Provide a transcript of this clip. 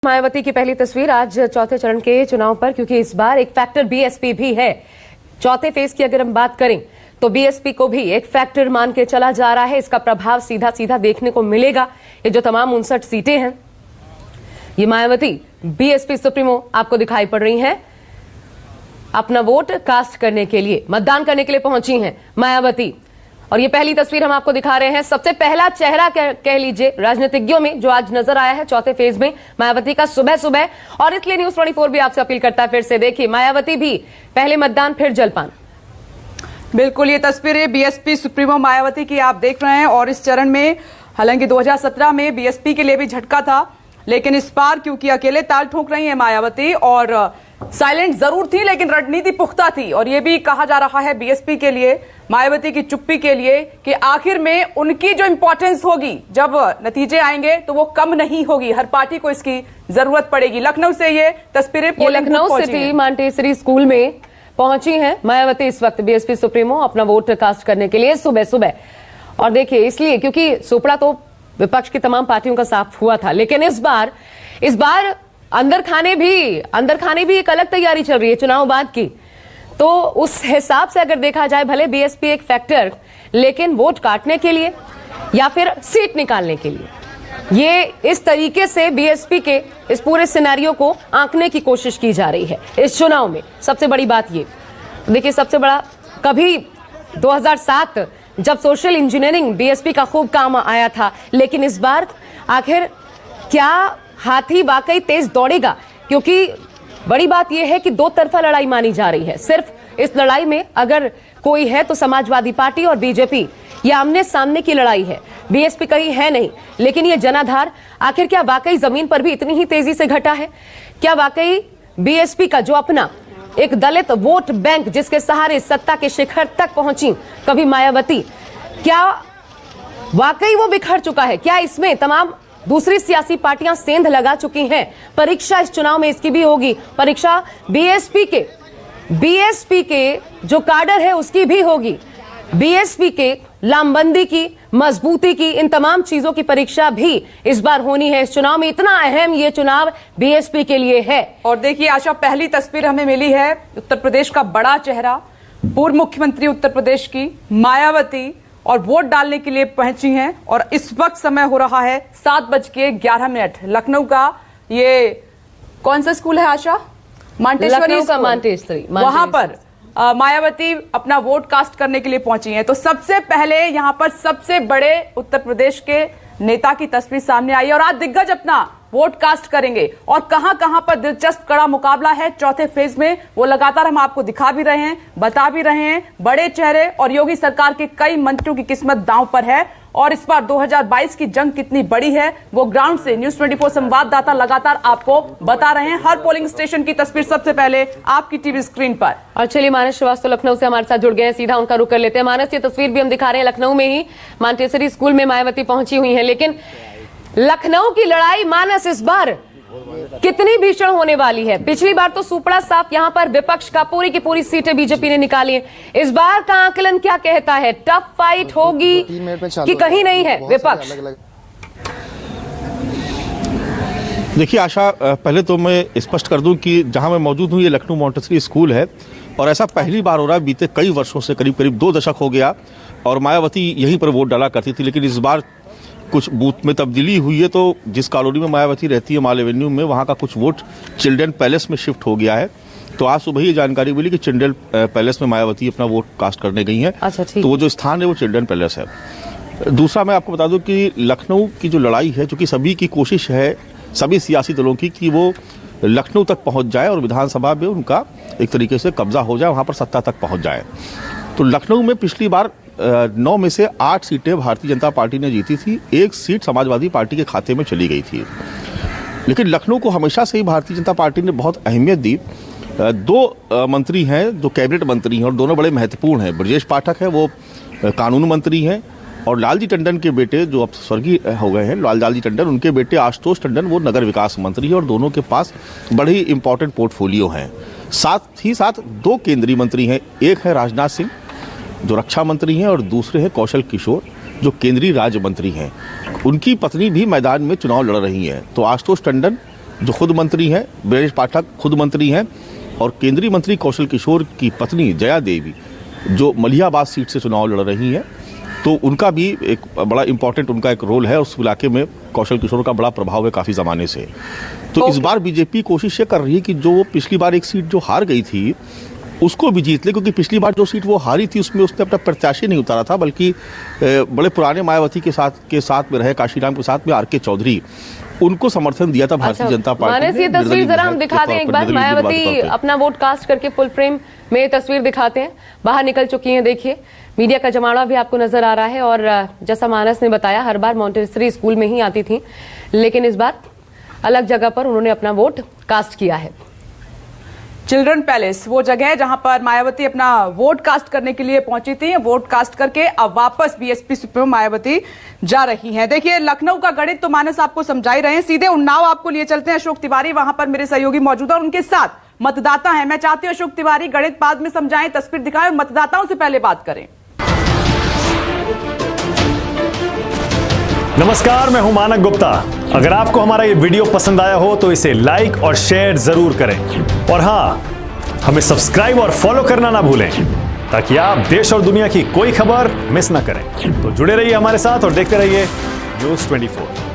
मायावती की पहली तस्वीर आज चौथे चरण के चुनाव पर, क्योंकि इस बार एक फैक्टर बीएसपी भी है। चौथे फेज की अगर हम बात करें तो बीएसपी को भी एक फैक्टर मान के चला जा रहा है। इसका प्रभाव सीधा सीधा देखने को मिलेगा। ये जो तमाम 59 सीटें हैं, ये मायावती बीएसपी सुप्रीमो आपको दिखाई पड़ रही हैं। अपना वोट कास्ट करने के लिए, मतदान करने के लिए पहुंची हैं मायावती। और ये पहली तस्वीर हम आपको दिखा रहे हैं। सबसे पहला चेहरा कह लीजिए राजनीतिज्ञों में जो आज नजर आया है चौथे फेज में, मायावती का सुबह सुबह। और इसलिए न्यूज़ 24 भी आपसे अपील करता है, फिर से देखिए मायावती भी, पहले मतदान फिर जलपान। बिल्कुल, ये तस्वीरें बीएसपी सुप्रीमो मायावती की आप देख रहे हैं। और इस चरण में हालांकि 2017 में बीएसपी के लिए भी झटका था, लेकिन इस बार क्योंकि अकेले ताल ठोक रही है मायावती, और साइलेंट जरूर थी लेकिन रणनीति पुख्ता थी। और ये भी कहा जा रहा है बीएसपी के लिए, मायावती की चुप्पी के लिए, कि आखिर में उनकी जो इंपॉर्टेंस होगी जब नतीजे आएंगे तो वो कम नहीं होगी। हर पार्टी को इसकी जरूरत पड़ेगी। लखनऊ से ये तस्वीरें, लखनऊ सिटी मॉन्टेसरी स्कूल में पहुंची हैं मायावती इस वक्त, बीएसपी सुप्रीमो अपना वोट कास्ट करने के लिए सुबह सुबह। और देखिए इसलिए क्योंकि सुपड़ा तो विपक्ष की तमाम पार्टियों का साफ हुआ था, लेकिन इस बार अंदर खाने भी एक अलग तैयारी चल रही है चुनाव बाद की। तो उस हिसाब से अगर देखा जाए, भले बीएसपी एक फैक्टर, लेकिन वोट काटने के लिए या फिर सीट निकालने के लिए, ये इस तरीके से बीएसपी के इस पूरे सिनेरियो को आंकने की कोशिश की जा रही है इस चुनाव में। सबसे बड़ी बात ये देखिए, सबसे बड़ा, कभी 2007 जब सोशल इंजीनियरिंग बीएसपी का खूब काम आया था, लेकिन इस बार आखिर क्या हाथी वाकई तेज दौड़ेगा? क्योंकि बड़ी बात यह है कि दो तरफा लड़ाई मानी जा रही है। सिर्फ इस लड़ाई में अगर कोई है तो समाजवादी पार्टी और बीजेपी, यह आमने सामने की लड़ाई है। बीएसपी कहीं है नहीं, लेकिन यह जनाधार आखिर क्या वाकई जमीन पर भी इतनी ही तेजी से घटा है? क्या वाकई बीएसपी का जो अपना एक दलित वोट बैंक, जिसके सहारे सत्ता के शिखर तक पहुंची कभी मायावती, क्या वाकई वो बिखर चुका है? क्या इसमें तमाम दूसरी सियासी पार्टियां सेंध लगा चुकी हैं? परीक्षा इस चुनाव में इसकी भी होगी। परीक्षा बीएसपी के जो काडर है उसकी भी होगी। बीएसपी के लामबंदी की, मजबूती की, इन तमाम चीजों की परीक्षा भी इस बार होनी है इस चुनाव में। इतना अहम ये चुनाव बीएसपी के लिए है। और देखिए आशा, पहली तस्वीर हमें मिली है उत्तर प्रदेश का बड़ा चेहरा, पूर्व मुख्यमंत्री उत्तर प्रदेश की मायावती, और वोट डालने के लिए पहुंची हैं। और इस वक्त समय हो रहा है 7:11। लखनऊ का ये कौन सा स्कूल है आशा? मॉन्टेसरी। वहां पर मायावती अपना वोट कास्ट करने के लिए पहुंची हैं। तो सबसे पहले यहां पर सबसे बड़े उत्तर प्रदेश के नेता की तस्वीर सामने आई है, और आज दिग्गज अपना वोट कास्ट करेंगे। और कहां पर दिलचस्प कड़ा मुकाबला है चौथे फेज में, वो लगातार हम आपको दिखा भी रहे हैं, बता भी रहे हैं। बड़े चेहरे और योगी सरकार के कई मंत्रियों की किस्मत दांव पर है। और इस बार 2022 की जंग कितनी बड़ी है वो ग्राउंड से न्यूज़ 24 संवाददाता लगातार आपको बता रहे हैं। हर पोलिंग स्टेशन की तस्वीर सबसे पहले आपकी टीवी स्क्रीन पर। और चलिए, मानस श्रीवास्तव लखनऊ से हमारे साथ जुड़ गए हैं, सीधा उनका रुख कर लेते हैं। मानस, ये तस्वीर भी हम दिखा रहे हैं लखनऊ में ही, मॉन्टेसरी स्कूल में मायावती पहुंची हुई है। लेकिन लखनऊ की लड़ाई, मानस, इस बार कितनी भीषण होने वाली है? पिछली बार तो सुपड़ा साफ यहां पर विपक्ष का पूरी की पूरी सीटें बीजेपी ने निकाली है। इस बार का आकलन क्या कहता है? टफ फाइट होगी कि कहीं नहीं है विपक्ष? देखिए आशा, पहले तो मैं स्पष्ट कर दूं कि जहां मैं मौजूद हूं ये लखनऊ मॉन्टेसरी स्कूल है, और ऐसा पहली बार हो रहा है। बीते कई वर्षों से, करीब 2 दशक हो गया, और मायावती यहीं पर वोट डाला करती थी। लेकिन इस बार कुछ बूथ में तब्दीली हुई है। तो जिस कॉलोनी में मायावती रहती है, माल एवेन्यू में, वहाँ का कुछ वोट चिल्ड्रन पैलेस में शिफ्ट हो गया है। तो आज सुबह ये जानकारी मिली कि चिल्ड्रन पैलेस में मायावती अपना वोट कास्ट करने गई हैं। अच्छा, ठीक। तो वो जो स्थान है वो चिल्ड्रन पैलेस है। दूसरा, मैं आपको बता दूं कि लखनऊ की जो लड़ाई है, चूंकि सभी की कोशिश है, सभी सियासी दलों की, कि वो लखनऊ तक पहुँच जाए और विधानसभा में उनका एक तरीके से कब्जा हो जाए, वहाँ पर सत्ता तक पहुँच जाए। तो लखनऊ में पिछली बार 9 में से 8 सीटें भारतीय जनता पार्टी ने जीती थी, 1 सीट समाजवादी पार्टी के खाते में चली गई थी। लेकिन लखनऊ को हमेशा से ही भारतीय जनता पार्टी ने बहुत अहमियत दी। 2 मंत्री हैं जो कैबिनेट मंत्री हैं, और दोनों बड़े महत्वपूर्ण हैं। ब्रजेश पाठक है, वो कानून मंत्री हैं, और लालजी टंडन के बेटे, जो अब स्वर्गीय हो गए हैं, लालजी टंडन, उनके बेटे आशुतोष टंडन, वो नगर विकास मंत्री हैं, और दोनों के पास बड़े ही इंपॉर्टेंट पोर्टफोलियो हैं। साथ ही साथ 2 केंद्रीय मंत्री हैं, एक है राजनाथ सिंह जो रक्षा मंत्री हैं, और दूसरे हैं कौशल किशोर जो केंद्रीय राज्य मंत्री हैं। उनकी पत्नी भी मैदान में चुनाव लड़ रही हैं। तो आशुतोष टंडन जो खुद मंत्री हैं, ब्रजेश पाठक खुद मंत्री हैं, और केंद्रीय मंत्री कौशल किशोर की पत्नी जया देवी जो मलिहाबाद सीट से चुनाव लड़ रही हैं, तो उनका भी एक बड़ा इंपॉर्टेंट उनका एक रोल है। उस इलाके में कौशल किशोर का बड़ा प्रभाव है काफ़ी ज़माने से। तो इस बार बीजेपी कोशिश ये कर रही है कि जो पिछली बार एक सीट जो हार गई थी उसको भी जीत ले, क्योंकि पिछली बार जो सीट वो हारी थी उसमें उसने अपना प्रत्याशी नहीं उतारा था, बल्कि बड़े पुराने मायावती के साथ में रहे काशीराम के साथ में आर के चौधरी, उनको समर्थन दिया था भारतीय जनता पार्टी मानस, ये तस्वीर जरा हम दिखाते हैं एक बार। मायावती अपना वोट कास्ट करके फुल फ्रेम में तस्वीर दिखाते हैं, बाहर निकल चुकी हैं। देखिए मीडिया का जमावड़ा भी आपको नजर आ रहा है, और जैसा मानस ने बताया हर बार मॉन्टेसरी स्कूल में ही आती थी, लेकिन इस बार अलग जगह पर उन्होंने अपना वोट कास्ट किया है। चिल्ड्रन पैलेस वो जगह है जहां पर मायावती अपना वोट कास्ट करने के लिए पहुंची थी। वोट कास्ट करके अब वापस बीएसपी सुप्रीमो मायावती जा रही हैं। देखिए लखनऊ का गणित तो मानस आपको समझा ही रहे हैं, सीधे उन्नाव आपको लिए चलते हैं। अशोक तिवारी वहां पर मेरे सहयोगी मौजूद है और उनके साथ मतदाता है। मैं चाहती हूं अशोक तिवारी गणित बाद में समझाएं, तस्वीर दिखाएं और मतदाताओं से पहले बात करें। नमस्कार, मैं हूं मानक गुप्ता। अगर आपको हमारा ये वीडियो पसंद आया हो तो इसे लाइक और शेयर जरूर करें, और हां, हमें सब्सक्राइब और फॉलो करना ना भूलें ताकि आप देश और दुनिया की कोई खबर मिस ना करें। तो जुड़े रहिए हमारे साथ और देखते रहिए न्यूज़ 24।